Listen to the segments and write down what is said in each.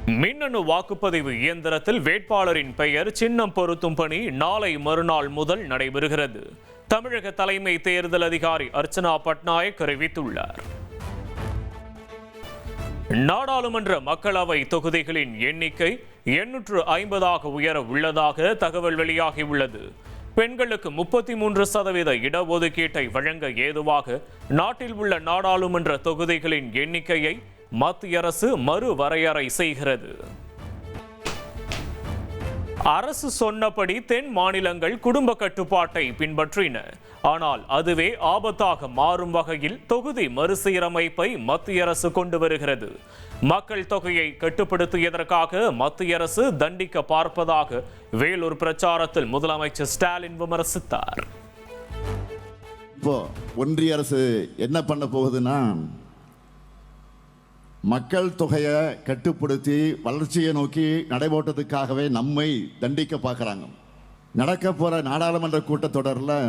மின்னணு வாக்குப்பதிவு இயந்திரத்தில் வேட்பாளரின் பெயர் சின்னம் பொருத்தும் பணி நாளை மறுநாள் முதல் நடைபெறுகிறது. தமிழக தலைமை தேர்தல் அதிகாரி அர்ச்சனா பட்நாயக் அறிவித்துள்ளார். நாடாளுமன்ற மக்களவை தொகுதிகளின் எண்ணிக்கை 850 உயர உள்ளதாக தகவல் வெளியாகியுள்ளது. பெண்களுக்கு 33% இடஒதுக்கீட்டை வழங்க ஏதுவாக நாட்டில் உள்ள நாடாளுமன்ற தொகுதிகளின் எண்ணிக்கையை மத்திய அரசு மறுவரையறை செய்கிறது. அரசு சொன்னபடி தென் மாநிலங்கள் குடும்ப கட்டுப்பாட்டை பின்பற்றின. ஆனால் அதுவே ஆபத்தாக மாறும் வகையில் தொகுதி மறுசீரமைப்பை மத்திய அரசு கொண்டு வருகிறது. மக்கள் தொகையை கட்டுப்படுத்தியதற்காக மத்திய அரசு தண்டிக்க பார்ப்பதாக வேலூர் பிரச்சாரத்தில் முதலமைச்சர் ஸ்டாலின் விமர்சித்தார். இப்போ ஒன்றிய அரசு என்ன பண்ண போகுதுன்னா, மக்கள் தொகையை கட்டுப்படுத்தி வளர்ச்சியை நோக்கி நடைபோட்டதுக்காகவே நம்மை தண்டிக்க பார்க்குறாங்க. நடக்க போற நாடாளுமன்ற கூட்டத்தொடரில்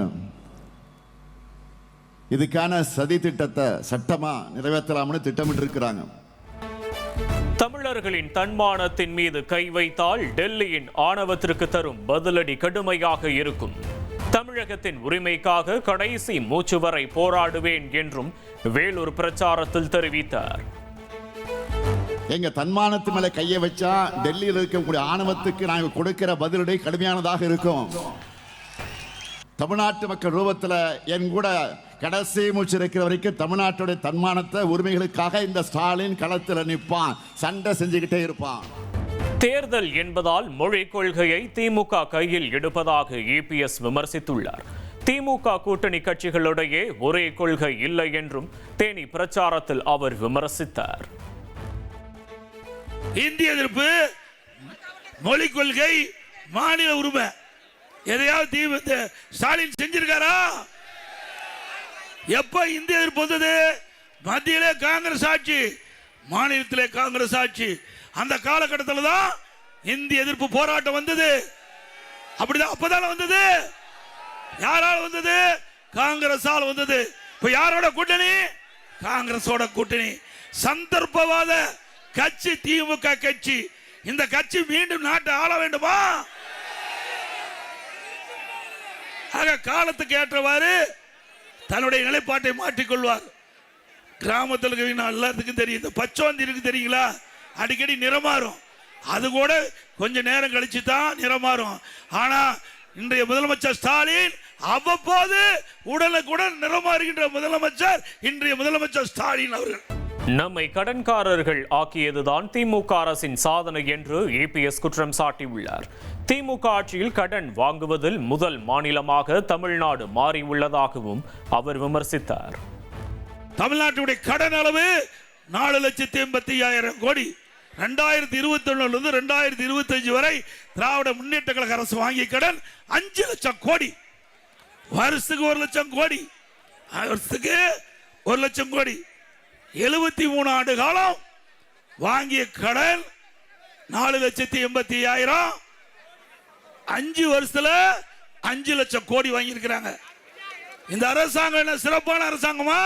இதுக்கான சதி திட்டத்தை சட்டமா நிறைவேற்றலாம்னு திட்டமிட்டு இருக்கிறாங்க. தமிழர்களின் தன்மானத்தின் மீது கை வைத்தால் டெல்லியின் ஆணவத்திற்கு தரும் பதிலடி கடுமையாக இருக்கும். தமிழகத்தின் உரிமைக்காக கடைசி மூச்சு வரை போராடுவேன் என்றும் வேலூர் பிரச்சாரத்தில் தெரிவித்தார். எங்க தன்மானத்து மேல கையை வச்சா டெல்லியில் இருக்கக்கூடிய ஆணவத்துக்கு நாங்கள் கொடுக்கிற பதிலடி கடுமையானதாக இருக்கும். தமிழ்நாட்டு மக்கள் ரூபத்தில் என் கூட கடைசி மூச்சு இருக்கிற வரைக்கும் தமிழ்நாட்டுடைய தன்மானத்தை உரிமைகளுக்காக இந்த ஸ்டாலின் களத்தில் நிற்பான், சண்டை செஞ்சுக்கிட்டே இருப்பான். தேர்தல் என்பதால் மொழி கொள்கையை திமுக கையில் எடுப்பதாக இபிஎஸ் விமர்சித்துள்ளார். திமுக கூட்டணி கட்சிகளிடையே ஒரே கொள்கை இல்லை என்றும் தேனி பிரச்சாரத்தில் அவர் விமர்சித்தார். இந்திய எதிர்ப்பு, மொழி கொள்கை, மாநில உரிமை எதையாவது ஸ்டாலின் செஞ்சிருக்காரா? எப்ப இந்திய எதிர்ப்பு வந்தது? மத்தியிலே காங்கிரஸ் ஆட்சி, மாநிலத்திலே காங்கிரஸ் ஆட்சி. அந்த காலகட்டத்தில் தான் இந்திய எதிர்ப்பு போராட்டம் வந்தது. அப்படிதான் அப்பதான வந்தது. யாரால வந்தது? காங்கிரஸால் வந்தது. இப்ப யாரோட கூட்டணி? காங்கிரஸோட கூட்டணி. சந்தர்ப்பவாத கட்சி திமுக கட்சி. இந்த கட்சி மீண்டும் நாட்டை ஆள வேண்டுமா? ஆக காலத்துக்கு ஏற்றவாறு தன்னுடைய நிலைப்பாட்டை மாற்றிக்கொள்வார். கிராமத்தில் எல்லாத்துக்கும் தெரியும், இந்த பச்சோந்தி இருக்கு தெரியுங்களா, அடிக்கடி நிறமாறும். அது கூட கொஞ்ச நேரம் கழிச்சு தான் நிறமாறும். ஆனா இன்றைய முதலமைச்சர் ஸ்டாலின் அவ்வப்போது உடனுக்குடன் நிறமாறுகின்ற முதலமைச்சர் இன்றைய முதலமைச்சர் ஸ்டாலின் அவர்கள். நம்மை கடன்காரர்கள் ஆக்கியதுதான் திமுக அரசின் சாதனை என்று இபிஎஸ் குற்றம் சாட்டியுள்ளார். திமுக ஆட்சியில் கடன் வாங்குவதில் முதல் மாநிலமாக தமிழ்நாடு மாறியுள்ளதாகவும் அவர் விமர்சித்தார். தமிழ்நாட்டுடைய கடன் அளவு 4,85,000 கோடி. 2021 2025 வரை திராவிட முன்னேற்ற கழக அரசு வாங்கிய கடன் 5 லட்சம் கோடி. வருஷத்துக்கு 1 லட்சம் கோடி, வருஷத்துக்கு 1 லட்சம் கோடி. 73 ஆண்டு காலம் வாங்கிய கடன் 4,85,000. 5 வருஷத்துல 5 லட்சம் கோடி வாங்கி இருக்கிறாங்க. இந்த அரசாங்கம் என்ன சிறப்பான அரசாங்கமா?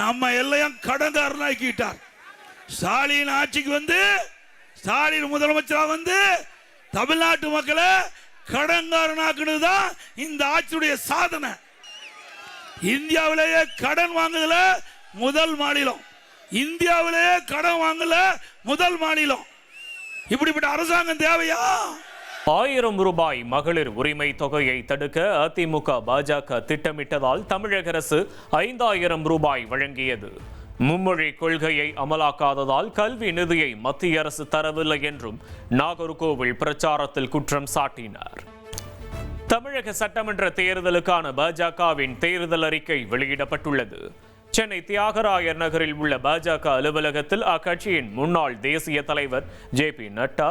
நம்ம எல்லாம் கடன்காரனாக்கிட்டார். ஸ்டாலின் ஆட்சிக்கு வந்து, ஸ்டாலின் முதலமைச்சராக வந்து தமிழ்நாட்டு மக்களை கடன்காரனாக்குனதுதான் இந்த ஆட்சியுடைய சாதனை. இந்தியாவிலேயே கடன் வாங்குதல முதல் மாநிலம். இந்தியாவிலேயே கடன் வாங்கல முதல் மாநிலம். இப்படிப்பட்ட அரசாங்கம் தேவையா? 1000 ரூபாய் மகளிர் உரிமை தொகையை தடுக்க அதிமுக பாஜக திட்டமிட்டதால் தமிழக அரசு 5000 ரூபாய் வழங்கியது. மும்மொழி கொள்கையை அமலாக்காததால் கல்வி நிதியை மத்திய அரசு தரவில்லை என்றும் நாகர்கோவில் பிரச்சாரத்தில் குற்றம் சாட்டினார். தமிழக சட்டமன்ற தேர்தலுக்கான பாஜகவின் தேர்தல் அறிக்கை வெளியிடப்பட்டுள்ளது. சென்னை தியாகராயர் நகரில் உள்ள பாஜக அலுவலகத்தில் அக்கட்சியின் முன்னாள் தேசிய தலைவர் JP நட்டா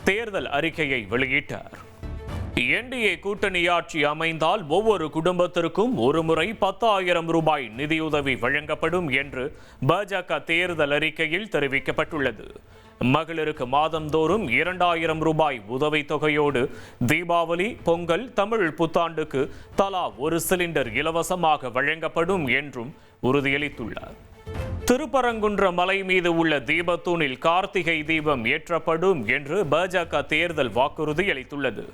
தேர்தல் அறிக்கையை வெளியிட்டார். என்டிஏ கூட்டணி ஆட்சி அமைந்தால் ஒவ்வொரு குடும்பத்திற்கும் ஒருமுறை 10,000 ரூபாய் நிதியுதவி வழங்கப்படும் என்று பாஜக தேர்தல் அறிக்கையில் தெரிவிக்கப்பட்டுள்ளது. மகளிருக்கு மாதந்தோறும் 2000 ரூபாய் உதவி தொகையோடு தீபாவளி, பொங்கல், தமிழ் புத்தாண்டுக்கு தலா 1 சிலிண்டர் இலவசமாக வழங்கப்படும் என்றும் உறுதியளித்துள்ளார். திருப்பரங்குன்றம் மலை மீது உள்ள தீபத்தூணில் கார்த்திகை தீபம் ஏற்றப்படும் என்று பாஜக தேர்தல் வாக்குறுதி அளித்துள்ளது.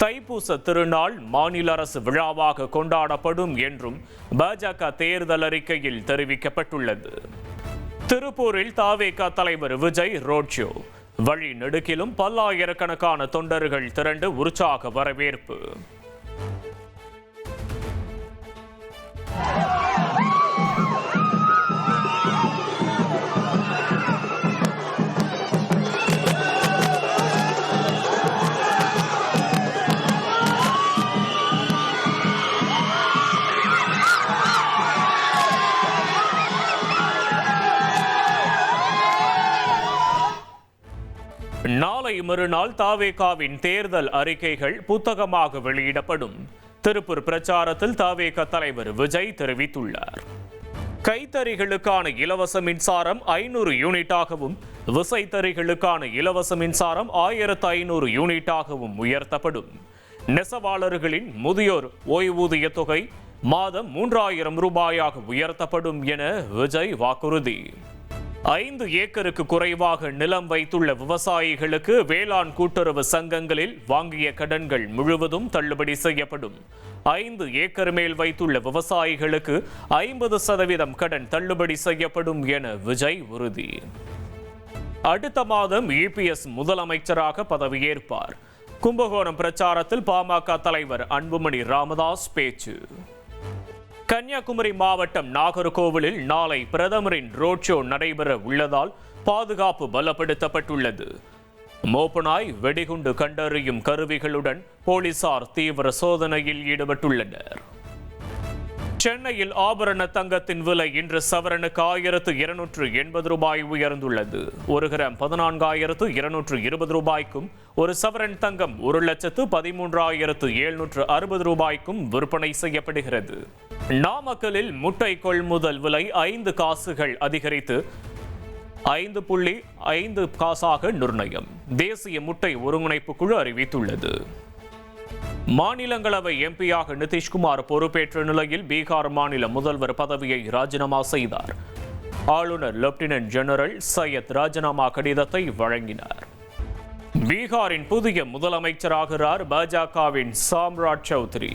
தைப்பூச திருநாள் மாநில அரசு விழாவாக கொண்டாடப்படும் என்றும் பாஜக தேர்தல் அறிக்கையில் தெரிவிக்கப்பட்டுள்ளது. திருப்பூரில் தவேக தலைவர் விஜய் ரோட் ஷோ. வழி நெடுகிலும் பல்லாயிரக்கணக்கான தொண்டர்கள் திரண்டு உற்சாக வரவேற்பு. நாளை மறுநாள் தவேகாவின் தேர்தல் அறிக்கைகள் புத்தகமாக வெளியிடப்படும். திருப்பூர் பிரச்சாரத்தில் தவேக தலைவர் விஜய் தெரிவித்துள்ளார். கைத்தறிகளுக்கான இலவச மின்சாரம் 500 யூனிட்டாகவும் விசைத்தறிகளுக்கான இலவச மின்சாரம் 1500 யூனிட்டாகவும் உயர்த்தப்படும். நெசவாளர்களின் முதியோர் ஓய்வூதிய தொகை மாதம் 3000 ரூபாயாக உயர்த்தப்படும் என விஜய் வாக்குறுதி. 5 ஏக்கருக்கு குறைவாக நிலம் வைத்துள்ள விவசாயிகளுக்கு வேளாண் கூட்டுறவு சங்கங்களில் வாங்கிய கடன்கள் முழுவதும் தள்ளுபடி செய்யப்படும். 5 ஏக்கர் மேல் வைத்துள்ள விவசாயிகளுக்கு 50% கடன் தள்ளுபடி செய்யப்படும் என விஜய் உறுதி. அடுத்த மாதம் இபிஎஸ் முதலமைச்சராக பதவியேற்பார். கும்பகோணம் பிரச்சாரத்தில் பாமக தலைவர் அன்புமணி ராமதாஸ் பேச்சு. கன்னியாகுமரி மாவட்டம் நாகர்கோவிலில் நாளை பிரதமரின் ரோட் ஷோ நடைபெற உள்ளதால் பாதுகாப்பு பலப்படுத்தப்பட்டுள்ளது. மோப்பனாய் வெடிகுண்டு கண்டறியும் கருவிகளுடன் போலீசார் தீவிர சோதனையில் ஈடுபட்டுள்ளனர். சென்னையில் ஆபரண தங்கத்தின் விலை இன்று சவரனுக்கு 1280 ரூபாய் உயர்ந்துள்ளது. 1 கிராம் 14,220 ரூபாய்க்கும், ஒரு சவரன் தங்கம் 1,13,760 ரூபாய்க்கும் விற்பனை செய்யப்படுகிறது. நாமக்கலில் முட்டை கொள்முதல் விலை 5 காசுகள் அதிகரித்து 5.5 காசாக நிர்ணயம். தேசிய முட்டை ஒருங்கிணைப்பு குழு அறிவித்துள்ளது. மாநிலங்களவை எம்பியாக நிதிஷ்குமார் பொறுப்பேற்ற நிலையில் பீகார் மாநில முதல்வர் பதவியை ராஜினாமா செய்தார். ஆளுநர் லெப்டினன்ட் ஜெனரல் சையத் ராஜினாமா கடிதத்தை வழங்கினார். பீகாரின் புதிய முதலமைச்சராகிறார் பாஜகவின் சாம்ராஜ் சௌத்ரி.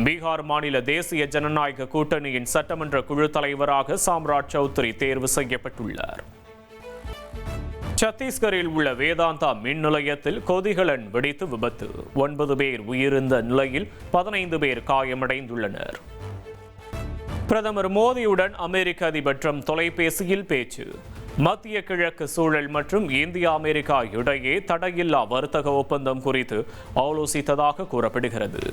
பீகார் மாநில தேசிய ஜனநாயக கூட்டணியின் சட்டமன்ற குழு தலைவராக சாம்ராஜ் சௌத்ரி தேர்வு செய்யப்பட்டுள்ளார். சத்தீஸ்கரில் உள்ள வேதாந்தா மின் நிலையத்தில் கொதிகலன் வெடித்து விபத்து. 9 பேர் உயிரிழந்த நிலையில் 15 பேர் காயமடைந்துள்ளனர். பிரதமர் மோடியுடன் அமெரிக்க அதிபர் ட்ரம்ப் தொலைபேசியில் பேச்சு. மத்திய கிழக்கு சூழல் மற்றும் இந்தியா அமெரிக்கா இடையே தடையில்லா வர்த்தக ஒப்பந்தம் குறித்து ஆலோசித்ததாக கூறப்படுகிறது.